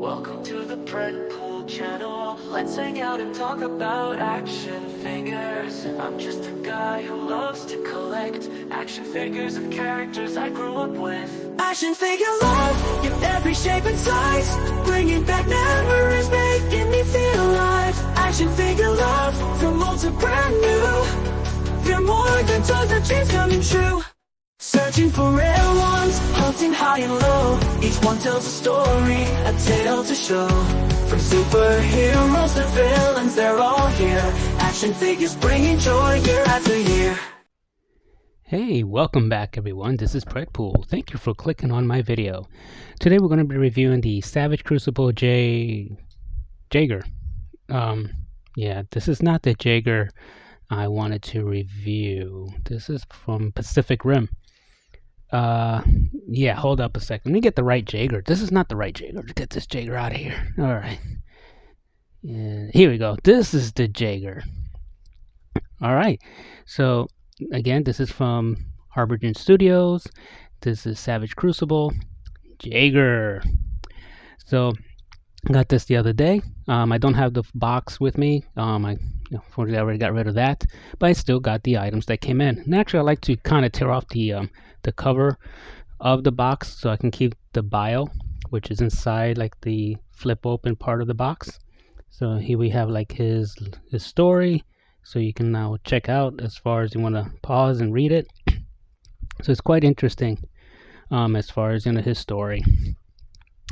Welcome to the Pool channel. Let's hang out and talk about action figures. I'm just a guy who loves to collect action figures of characters I grew up with. Action figure love in every shape and size, bringing back memories, making me feel alive. Action figure love from old to brand new. They're more than toys, our dreams coming true. Searching for rare ones, hunting high and low. Each one tells a story, a tale to show. From superheroes to villains, they're all here. Action figures bringing joy year after year. Hey, welcome back everyone. This is Pool. Thank you for clicking on my video. Today we're going to be reviewing the Savage Crucible Jaeger. Yeah, this is not the Jaeger I wanted to review. This is from Pacific Rim. Yeah, hold up a second. Let me get the right Jaeger. This is not the right Jaeger. Let's get this Jaeger out of here. All right. Yeah, here we go. This is the Jaeger. All right. So, again, this is from Harbinger Studios. This is Savage Crucible Jaeger. So, I got this the other day. I don't have the box with me. Unfortunately, I already got rid of that, but I still got the items that came in. And actually, I like to kind of tear off the cover of the box so I can keep the bio, which is inside like the flip open part of the box. So here we have like his story, so you can now check out as far as you want to pause and read it. So it's quite interesting as far as his story.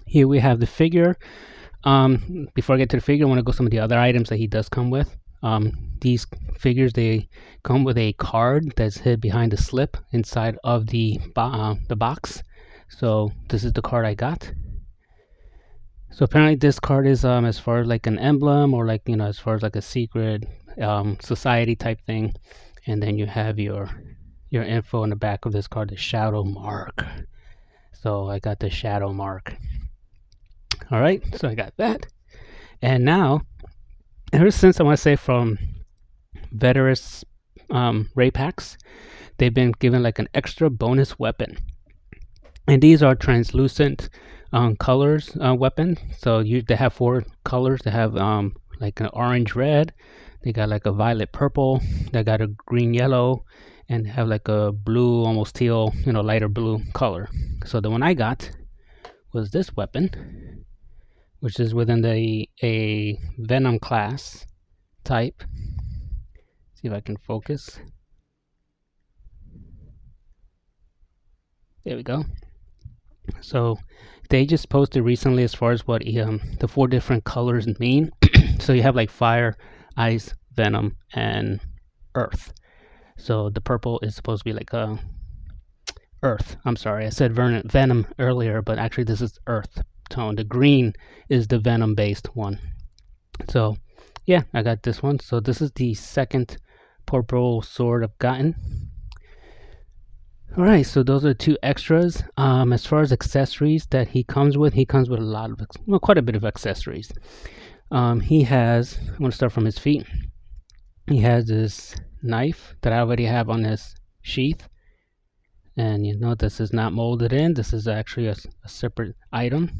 Here we have the figure. Before I get to the figure, I want to go some of the other items that he does come with. These figures, they come with a card that's hid behind the slip inside of the box. So this is the card I got. So apparently this card is as far as like an emblem, or like as far as like a secret society type thing. And then you have your info in the back of this card, the shadow mark. So I got the shadow mark. All right, so I got that. And now, ever since I want to say from Veterans Ray Packs, they've been given like an extra bonus weapon. And these are translucent colors weapon. So they have 4 colors. They have like an orange red, they got like a violet purple, they got a green yellow, and have like a blue, almost teal, lighter blue color. So the one I got was this weapon, which is within a Venom class type. See if I can focus. There we go. So they just posted recently as far as what the 4 different colors mean. So you have like fire, ice, venom, and earth. So the purple is supposed to be like earth. I'm sorry, I said venom earlier, but actually this is earth tone. The green is the venom based one. So yeah, I got this one. So this is the second purple sword I've gotten. All right, so those are 2 extras. As far as accessories that he comes with a lot of quite a bit of accessories. He has, I'm going to start from his feet. He has this knife that I already have on his sheath. And this is not molded in. This is actually a separate item.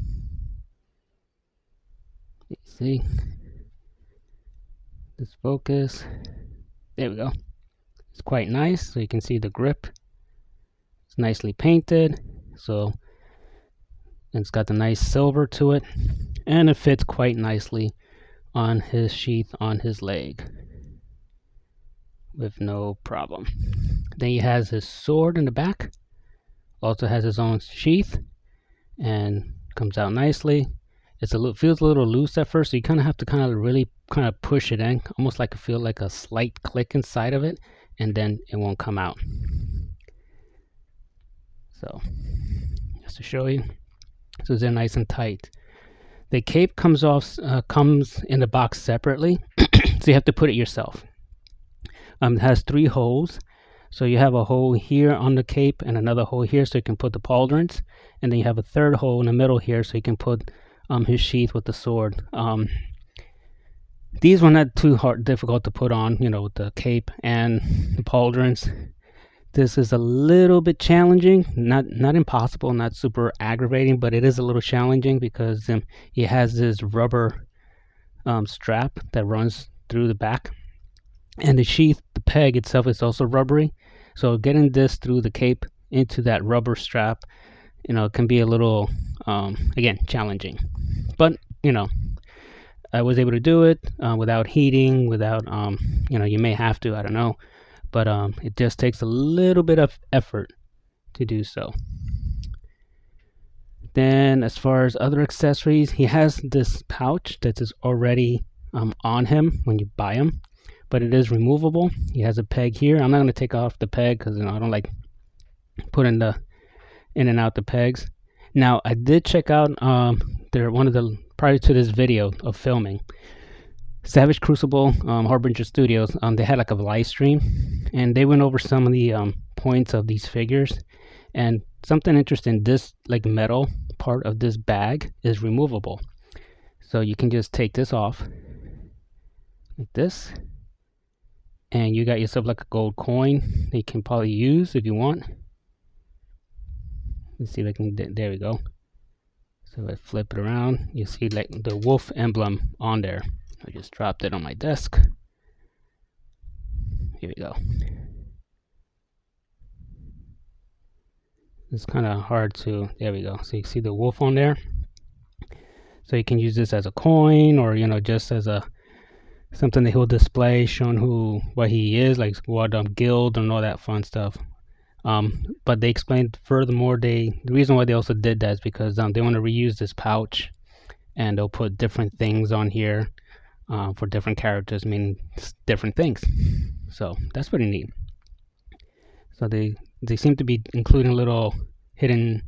You see? Let's focus. There we go. It's quite nice. So you can see the grip. It's nicely painted. So it's got the nice silver to it. And it fits quite nicely on his sheath on his leg with no problem. Then he has his sword in the back. Also has his own sheath and comes out nicely. Feels a little loose at first, so you kind of have to really push it in, almost like feel like a slight click inside of it, and then it won't come out. So just to show you, so they're nice and tight. The cape comes in the box separately, so you have to put it yourself. It has 3 holes. So you have a hole here on the cape and another hole here so you can put the pauldrons. And then you have a 3rd hole in the middle here so you can put his sheath with the sword. These were not too difficult to put on, with the cape and the pauldrons. This is a little bit challenging, not impossible, not super aggravating, but it is a little challenging because it has this rubber strap that runs through the back, and the sheath, the peg itself, is also rubbery. So getting this through the cape into that rubber strap, can be a little, again, challenging. But I was able to do it without heating, without, you may have to, I don't know, but it just takes a little bit of effort to do so. Then as far as other accessories, he has this pouch that is already on him when you buy him, but it is removable. He has a peg here. I'm not going to take off the peg because I don't like putting the in and out the pegs. Now I did check out prior to this video of filming, Savage Crucible, Harbinger Studios, they had like a live stream, and they went over some of the points of these figures. And something interesting, this like metal part of this bag is removable, so you can just take this off like this, and you got yourself like a gold coin that you can probably use if you want. Let's see if I can. There we go. So if I flip it around, you see like the wolf emblem on there. I just dropped it on my desk. Here we go. It's kind of hard to, there we go. So you see the wolf on there. So you can use this as a coin, or just as something that he'll display, showing what he is, like what guild and all that fun stuff. But they explained furthermore, the reason why they also did that is because they want to reuse this pouch, and they'll put different things on here for different characters, meaning different things. So that's pretty neat. So they seem to be including little hidden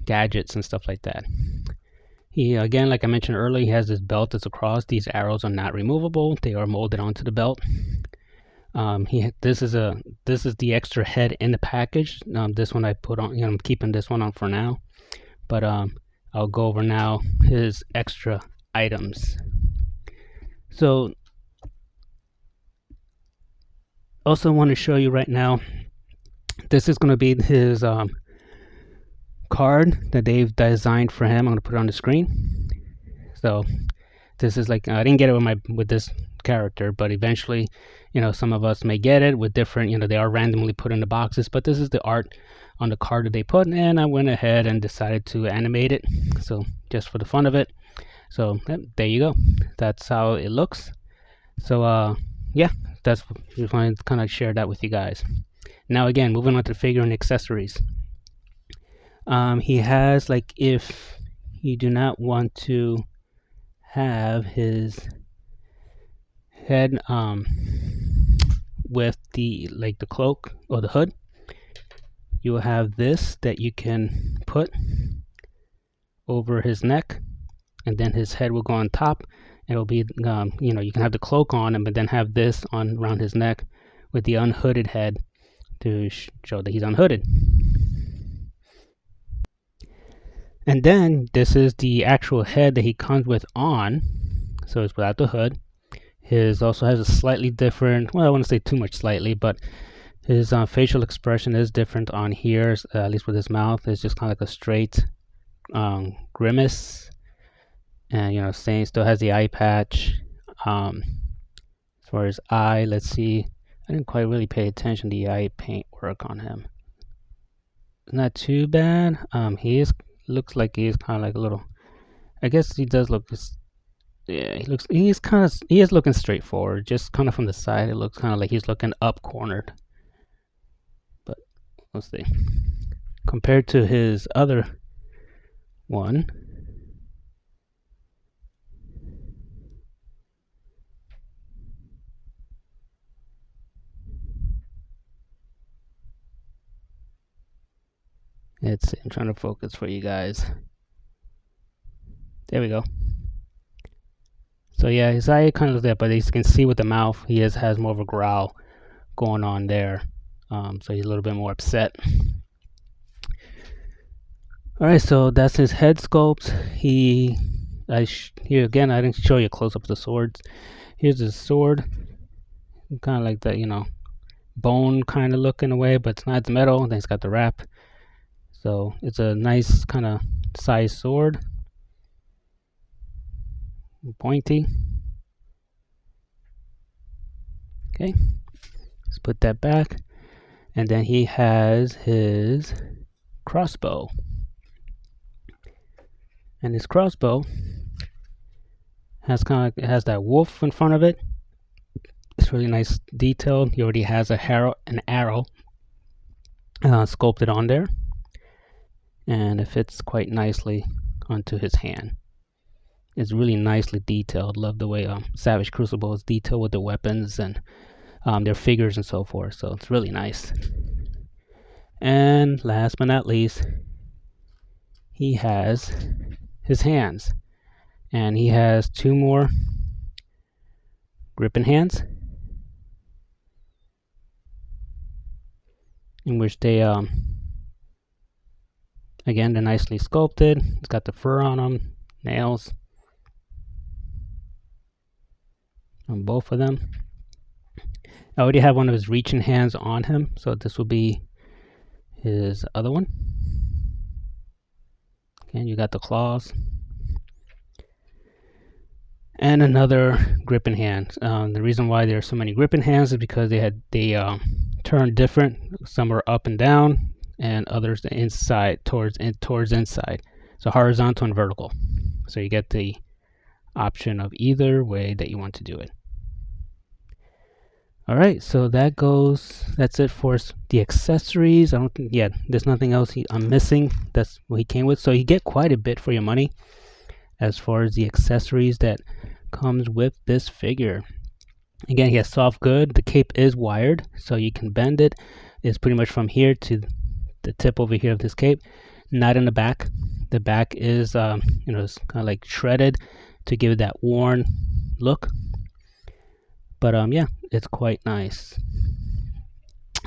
gadgets and stuff like that. He, again, like I mentioned earlier, he has this belt that's across. These arrows are not removable; they are molded onto the belt. This is the extra head in the package. This one I put on. I'm keeping this one on for now, but I'll go over now his extra items. So, also want to show you right now. This is going to be his card that they've designed for him. I'm going to put it on the screen. So this is like, I didn't get it with this character, but eventually, some of us may get it with different, they are randomly put in the boxes, but this is the art on the card that they put, and I went ahead and decided to animate it, so just for the fun of it. So there you go. That's how it looks. So yeah, just wanted to kind of share that with you guys. Now again, moving on to the figure and accessories. He has, like, if you do not want to have his head with the cloak or the hood, you will have this that you can put over his neck, and then his head will go on top. It'll be you can have the cloak on him, but then have this on around his neck with the unhooded head to show that he's unhooded. And then this is the actual head that he comes with on, so it's without the hood. His also has a slightly different, well, I wouldn't say too much slightly, but his facial expression is different on here, at least with his mouth. It's just kind of like a straight grimace. And, still has the eye patch. As far as eye, let's see. I didn't quite really pay attention to the eye paint work on him. Not too bad. Looks like he is kind of like a little, I guess he does look, yeah, he is looking straightforward, just kind of from the side. It looks kind of like he's looking up cornered, but let's see. Compared to his other one, let's see, I'm trying to focus for you guys. There we go. So yeah, his eye kind of there, but as you can see with the mouth, he has more of a growl going on there. So he's a little bit more upset. Alright, so that's his head sculpt. Here again, I didn't show you a close up of the swords. Here's his sword. Kind of like that, bone kind of look in a way, but it's not. It's metal. Then it's got the wrap. So it's a nice kind of size sword. Pointy. Okay. Let's put that back. And then he has his crossbow. And his crossbow has that wolf in front of it. It's really nice detailed. He already has an arrow sculpted on there, and it fits quite nicely onto his hand. It's really nicely detailed. Love the way Savage Crucible is detailed with the weapons and their figures and so forth. So it's really nice. And last but not least, he has his hands, and he has 2 more gripping hands, in which they again, they're nicely sculpted. It's got the fur on them, nails on both of them. I already have one of his reaching hands on him, so this will be his other one. And you got the claws and another gripping hand. The reason why there are so many gripping hands is because they turn different. Some are up and down, and others inside towards inside. So horizontal and vertical. So you get the option of either way that you want to do it. All right, so that's it for the accessories. I don't think, there's nothing else I'm missing. That's what he came with. So you get quite a bit for your money as far as the accessories that comes with this figure. Again, he has soft good. The cape is wired, so you can bend it. It's pretty much from here to the tip over here of this cape, not in the back. The back is, it's kind of like shredded to give it that worn look. But it's quite nice.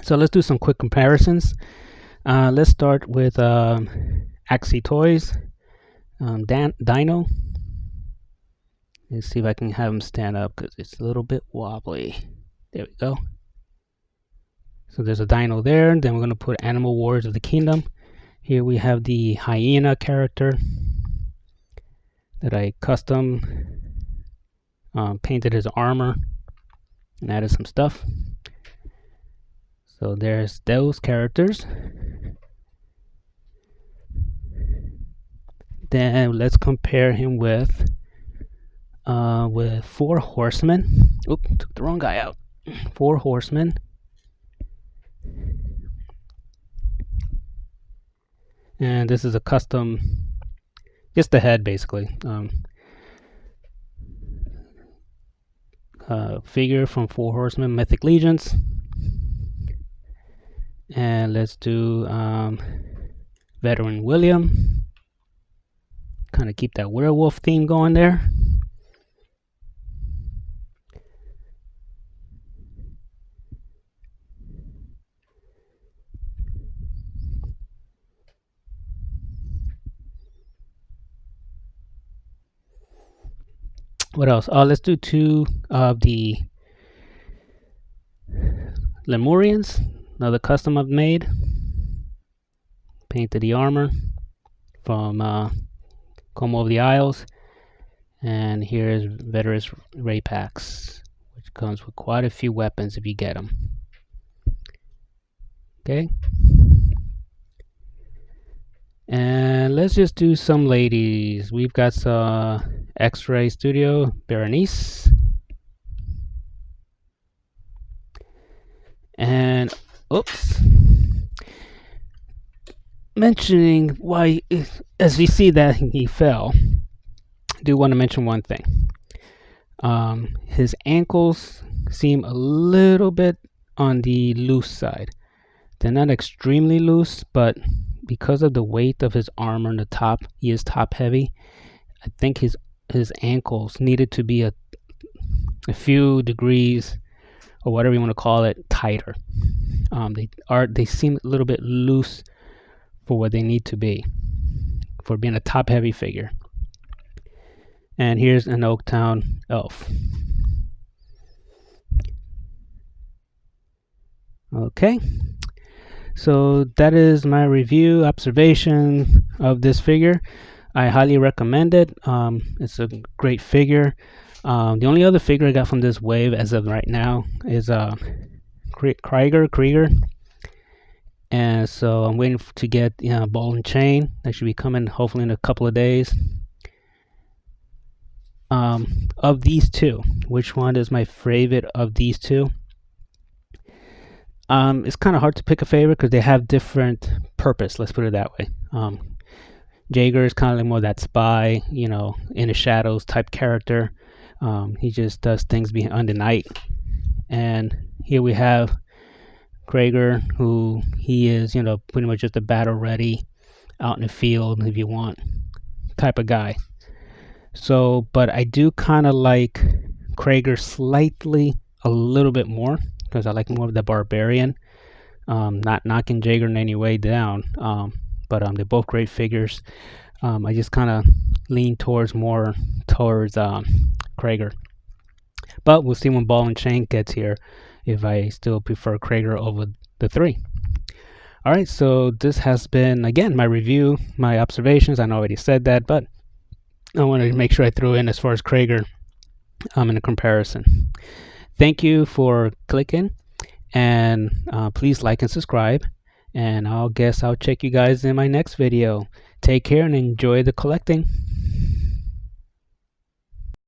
So let's do some quick comparisons. Let's start with Axie Toys, Dino. Let's see if I can have him stand up because it's a little bit wobbly. There we go. So there's a dino there. Then we're going to put Animal Wars of the Kingdom. Here we have the hyena character that I custom painted his armor and added some stuff. So there's those characters. Then let's compare him with 4 Horsemen. Oop, took the wrong guy out. 4 Horsemen. And this is a custom, just the head basically. Figure from 4 Horsemen, Mythic Legions. And let's do Veteran William. Kind of keep that werewolf theme going there. What else? Let's do 2 of the Lemurians. Another custom I've made. Painted the armor from Como of the Isles. And here's Veterans Raypax, which comes with quite a few weapons if you get them. Okay. And let's just do some ladies. We've got X-Ray Studio, Berenice. And, oops. Mentioning why, as we see that he fell, I do want to mention one thing. His ankles seem a little bit on the loose side. They're not extremely loose, but because of the weight of his armor on the top, he is top heavy. I think his ankles needed to be a few degrees, or whatever you want to call it, tighter. They seem a little bit loose for what they need to be for being a top heavy figure. And here's an Oaktown elf. Okay, so that is my review observation of this figure. I highly recommend it. It's a great figure. The only other figure I got from this wave as of right now is Krieger, and so I'm waiting to get ball and chain. That should be coming hopefully in a couple of days. Of these two, which one is my favorite of these two? It's kind of hard to pick a favorite because they have different purpose. Let's put it that way. Jaeger is kind of like more that spy, in the shadows type character. He just does things behind the night. And here we have Krieger, who he is, pretty much just a battle ready, out in the field if you want type of guy. So, but I do kind of like Krieger slightly a little bit more because I like more of the barbarian. Not knocking Jaeger in any way down, but they're both great figures. I just kind of lean more towards Krieger. But we'll see when Ball and Chain gets here if I still prefer Krieger over the three. All right, so this has been, again, my review, my observations. I know I already said that, but I wanted to make sure I threw in as far as Krieger in a comparison. Thank you for clicking, and please like and subscribe. And I'll check you guys in my next video. Take care and enjoy the collecting.